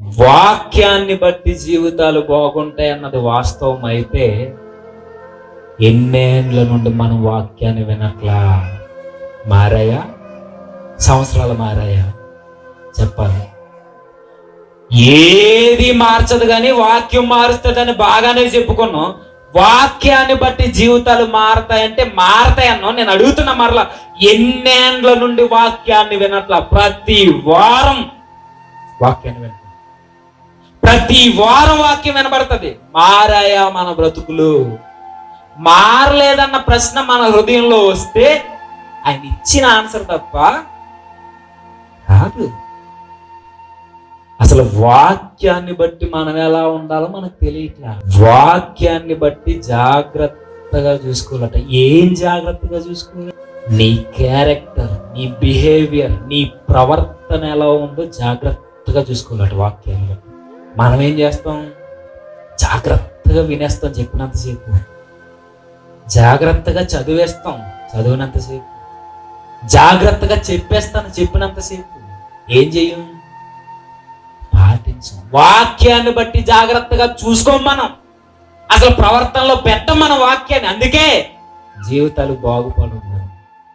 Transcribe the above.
వాక్యాన్ని బట్టి జీవితాలు బాగుంటాయి అన్నది వాస్తవం అయితే, ఎన్నేళ్ళ నుండి మనం వాక్యాన్ని వినట్లా? మారాయా? సంవత్సరాలు మారాయా? చెప్పాలి. ఏది మార్చదు కానీ వాక్యం మారుస్తుందని బాగానే చెప్పుకున్నాం. వాక్యాన్ని బట్టి జీవితాలు మారతాయంటే మారతాయన్నో. నేను అడుగుతున్నా మరలా, ఎన్నేండ్ల నుండి వాక్యాన్ని వినట్లా? ప్రతి వారం వాక్యాన్ని వింటాం, ప్రతి వారం వాక్యం వినబడుతుంది. మారాయా మన బ్రతుకులు? మారలేదన్న ప్రశ్న మన హృదయంలో వస్తే ఆయన ఇచ్చిన ఆన్సర్ తప్ప కాదు. అసలు వాక్యాన్ని బట్టి మనం ఎలా ఉండాలో మనకు తెలియట్లా. వాక్యాన్ని బట్టి జాగ్రత్తగా చూసుకోవాలట. ఏం జాగ్రత్తగా చూసుకోవాలి? నీ క్యారెక్టర్, నీ బిహేవియర్, నీ ప్రవర్తన ఎలా ఉందో జాగ్రత్తగా చూసుకోవాలట వాక్యాన్ని బట్టి. మనం ఏం చేస్తాం? జాగ్రత్తగా వినేస్తాం చెప్పినంతసేపు, జాగ్రత్తగా చదివేస్తాం చదివినంతసేపు, జాగ్రత్తగా చెప్పేస్తాను చెప్పినంతసేపు. ఏం చెయ్యం? పాటించం. వాక్యాన్ని బట్టి జాగ్రత్తగా చూసుకోం మనం. అసలు ప్రవర్తనలో పెట్టం మన వాక్యాన్ని. అందుకే జీవితాలు బాగుపడవు.